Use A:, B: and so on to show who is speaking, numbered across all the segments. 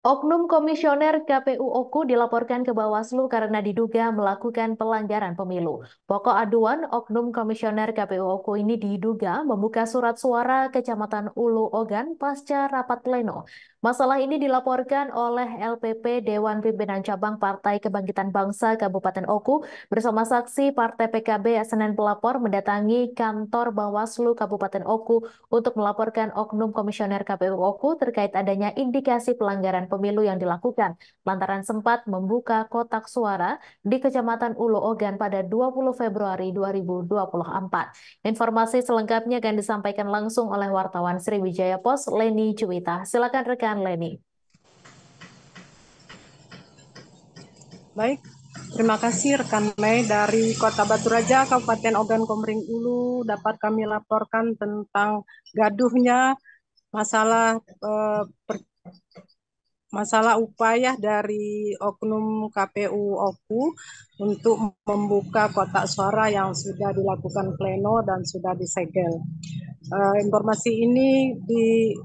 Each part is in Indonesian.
A: Oknum Komisioner KPU Oku dilaporkan ke Bawaslu karena diduga melakukan pelanggaran pemilu. Pokok aduan Oknum Komisioner KPU Oku ini diduga membuka surat suara Kecamatan Ulu Ogan pasca rapat pleno. Masalah ini dilaporkan oleh LPP Dewan Pimpinan Cabang Partai Kebangkitan Bangsa Kabupaten Oku bersama saksi Partai PKB Senin pelapor mendatangi kantor Bawaslu Kabupaten Oku untuk melaporkan Oknum Komisioner KPU Oku terkait adanya indikasi pelanggaran pemilu yang dilakukan lantaran sempat membuka kotak suara di Kecamatan Ulu Ogan pada 20 Februari 2024. Informasi selengkapnya akan disampaikan langsung oleh wartawan Sriwijaya Pos, Leni Juwita. Silakan rekan Leni.
B: Baik, terima kasih rekan Mei dari Kota Batu Raja, Kabupaten Ogan Komering Ulu. Dapat kami laporkan tentang gaduhnya masalah masalah upaya dari Oknum KPU Oku untuk membuka kotak suara yang sudah dilakukan pleno dan sudah disegel. Informasi ini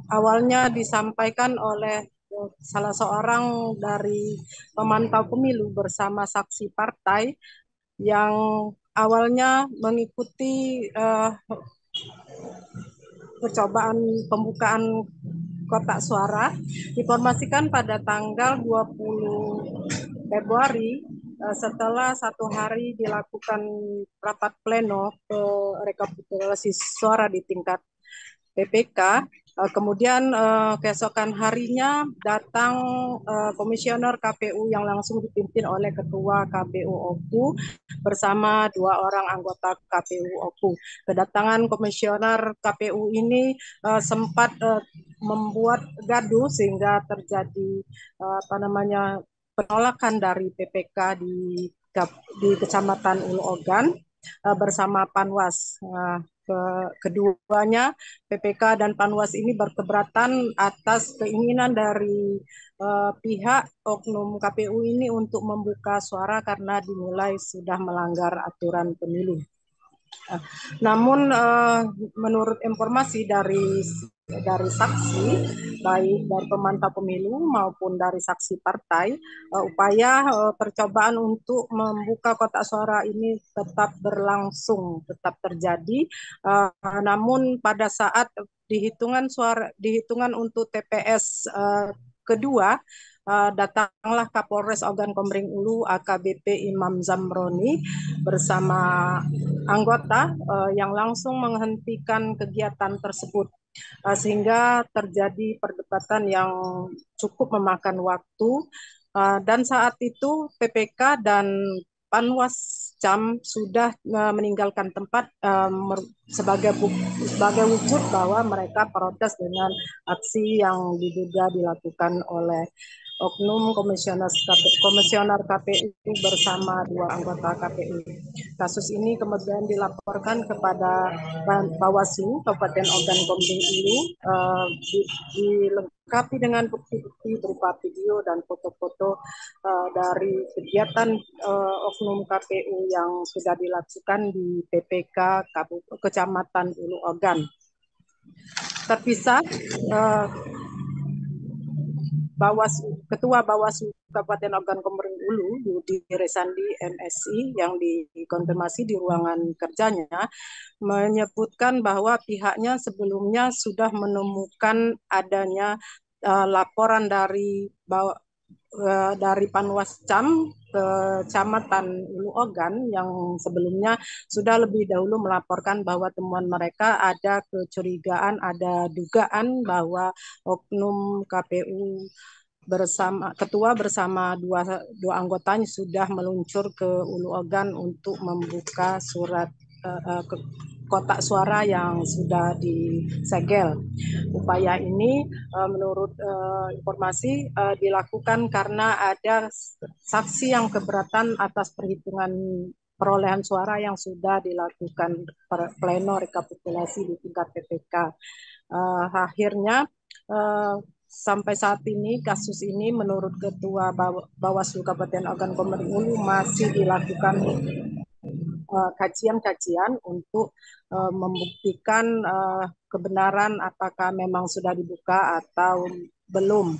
B: awalnya disampaikan oleh salah seorang dari pemantau pemilu bersama saksi partai yang awalnya mengikuti percobaan pembukaan kotak suara. Informasikan pada tanggal 20 Februari setelah satu hari dilakukan rapat pleno rekapitulasi suara di tingkat PPK. Kemudian keesokan harinya datang komisioner KPU yang langsung dipimpin oleh Ketua KPU Oku bersama dua orang anggota KPU Oku. Kedatangan komisioner KPU ini sempat membuat gaduh sehingga terjadi penolakan dari PPK di Kecamatan Ulu Ogan bersama Panwas. Keduanya PPK dan Panwas ini berkeberatan atas keinginan dari pihak Oknum KPU ini untuk membuka suara karena dinilai sudah melanggar aturan pemilu. Namun menurut informasi dari saksi, baik dari pemantau pemilu maupun dari saksi partai, upaya percobaan untuk membuka kotak suara ini tetap berlangsung, tetap terjadi. Namun pada saat dihitungan untuk TPS kedua, datanglah Kapolres Ogan Komering Ulu AKBP Imam Zamroni bersama anggota yang langsung menghentikan kegiatan tersebut sehingga terjadi perdebatan yang cukup memakan waktu dan saat itu PPK dan Panwas Cam sudah meninggalkan tempat sebagai wujud bahwa mereka protes dengan aksi yang diduga dilakukan oleh Oknum Komisioner KPU bersama dua anggota KPU. Kasus ini kemudian dilaporkan kepada Bawaslu Kabupaten Ogan Komering Ulu, dilengkapi dengan bukti-bukti berupa video dan foto-foto dari kegiatan Oknum KPU yang sudah dilakukan di PPK Kecamatan Ulu Ogan. Terpisah, Ketua Bawaslu Kabupaten Ogan Komering Ulu, Yudi Resandi MSI, yang dikonfirmasi di ruangan kerjanya, menyebutkan bahwa pihaknya sebelumnya sudah menemukan adanya laporan dari Panwas Cam Kecamatan Ulu Ogan yang sebelumnya sudah lebih dahulu melaporkan bahwa temuan mereka ada kecurigaan, ada dugaan bahwa Oknum KPU ketua bersama dua anggotanya sudah meluncur ke Ulu Ogan untuk membuka surat kotak suara yang sudah disegel. Upaya ini menurut informasi dilakukan karena ada saksi yang keberatan atas perhitungan perolehan suara yang sudah dilakukan pleno rekapitulasi di tingkat PPK. Akhirnya sampai saat ini kasus ini menurut Ketua Bawaslu Kabupaten Ogan Komering Ulu masih dilakukan kajian-kajian untuk membuktikan kebenaran apakah memang sudah dibuka atau belum.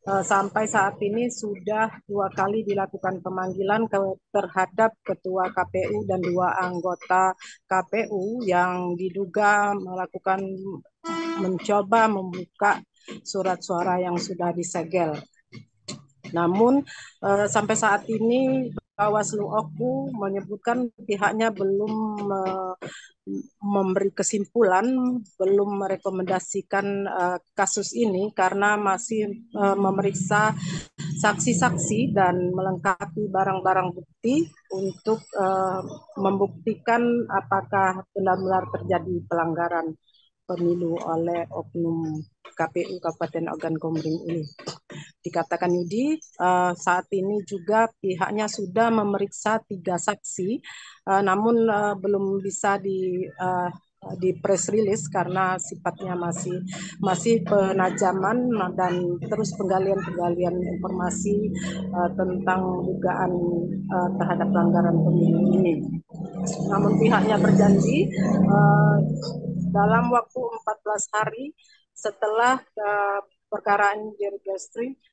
B: Sampai saat ini sudah 2 kali dilakukan pemanggilan terhadap Ketua KPU dan 2 anggota KPU yang diduga mencoba membuka surat suara yang sudah disegel. Namun sampai saat ini Bawaslu Oku menyebutkan pihaknya belum memberi kesimpulan, belum merekomendasikan kasus ini karena masih memeriksa saksi-saksi dan melengkapi barang-barang bukti untuk membuktikan apakah benar-benar terjadi pelanggaran pemilu oleh oknum KPU Kabupaten Ogan Komering ini. Dikatakan Yudi, saat ini juga pihaknya sudah memeriksa 3 saksi, namun belum bisa di press release karena sifatnya masih penajaman dan terus penggalian informasi tentang dugaan terhadap pelanggaran pemilu ini. Namun pihaknya berjanji dalam waktu 14 hari setelah perkara ini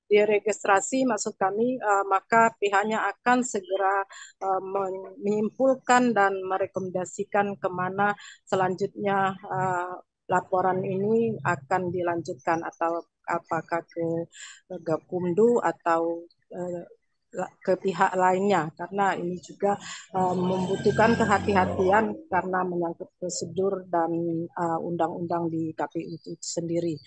B: diregistrasi, maksud kami, maka pihaknya akan segera menyimpulkan dan merekomendasikan kemana selanjutnya laporan ini akan dilanjutkan, atau apakah ke Gakumdu atau ke pihak lainnya, karena ini juga membutuhkan kehati-hatian karena menyangkut prosedur dan undang-undang di KPU itu sendiri.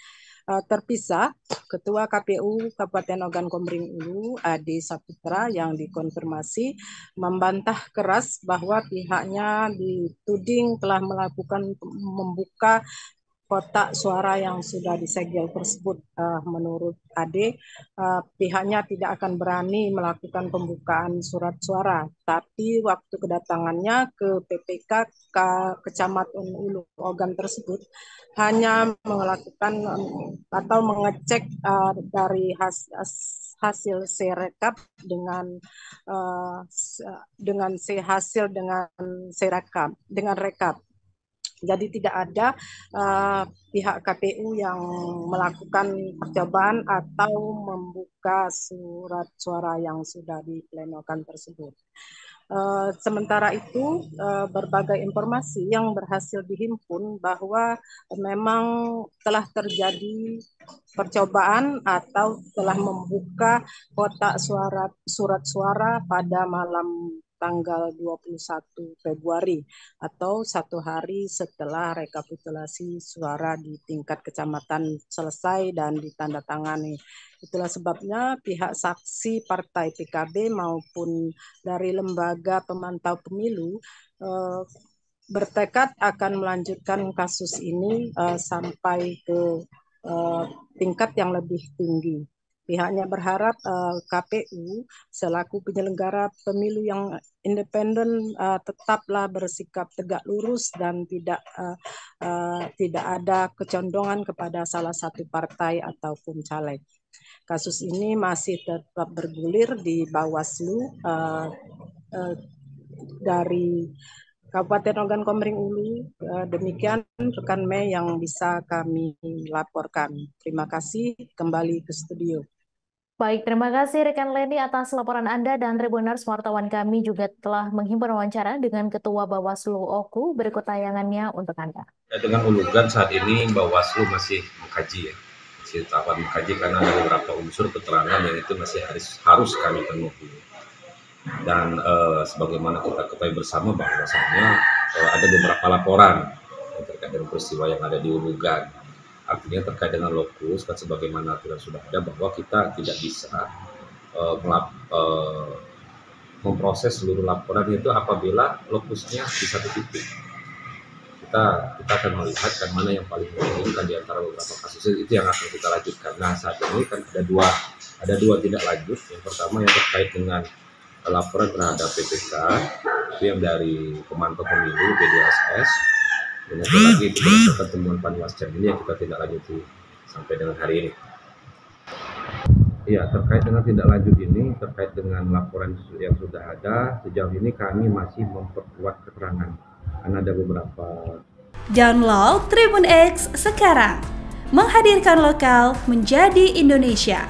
B: Terpisah, Ketua KPU Kabupaten Ogan Komering Ulu, Ade Saputra, yang dikonfirmasi membantah keras bahwa pihaknya dituding telah membuka kotak suara yang sudah disegel tersebut. Menurut Ade, pihaknya tidak akan berani melakukan pembukaan surat suara, tapi waktu kedatangannya ke PPK Kecamatan Ulu Ogan tersebut hanya melakukan atau mengecek dari hasil Serekap dengan rekap. Jadi tidak ada pihak KPU yang melakukan percobaan atau membuka surat suara yang sudah diplenokan tersebut. Sementara itu, berbagai informasi yang berhasil dihimpun bahwa memang telah terjadi percobaan atau telah membuka kotak surat suara pada malam tanggal 21 Februari atau 1 hari setelah rekapitulasi suara di tingkat kecamatan selesai dan ditandatangani. Itulah sebabnya pihak saksi Partai PKB maupun dari Lembaga Pemantau Pemilu bertekad akan melanjutkan kasus ini sampai ke tingkat yang lebih tinggi. Pihaknya berharap KPU selaku penyelenggara pemilu yang independen tetaplah bersikap tegak lurus dan tidak ada kecondongan kepada salah satu partai ataupun caleg. Kasus ini masih tetap bergulir di Bawaslu dari Kabupaten Ogan Komering Ulu. Demikian rekan Mei yang bisa kami laporkan. Terima kasih, kembali ke studio.
A: Baik, terima kasih rekan Leni atas laporan Anda, dan Tribuners wartawan kami juga telah menghimpun wawancara dengan Ketua Bawaslu Oku. Berikut tayangannya untuk Anda.
C: Dengan Ulugan saat ini Bawaslu masih mengkaji, masih tahapan mengkaji karena ada beberapa unsur keterangan yang itu masih harus kami penuhi. Dan sebagaimana kita ketahui bersama bahwasanya ada beberapa laporan yang terkait dengan peristiwa yang ada di Ulugan. Artinya terkait dengan lokus, kan sebagaimana aturan sudah ada bahwa kita tidak bisa memproses seluruh laporan itu apabila lokusnya di satu titik. Kita akan melihat kan mana yang paling memungkinkan di antara beberapa kasus itu yang akan kita lanjutkan. Nah, saat ini kan ada dua tidak lanjut. Yang pertama yang terkait dengan laporan terhadap PPK itu yang dari pemantau pemilu B2SS. Dan yang lagi itu berdasarkan temuan Panwascam ini yang kita tidak lanjuti sampai dengan hari ini. Ya, terkait dengan tidak lanjut ini, terkait dengan laporan yang sudah ada, sejauh ini kami masih memperkuat keterangan. Karena ada beberapa.
D: Download Tribun X sekarang, menghadirkan lokal menjadi Indonesia.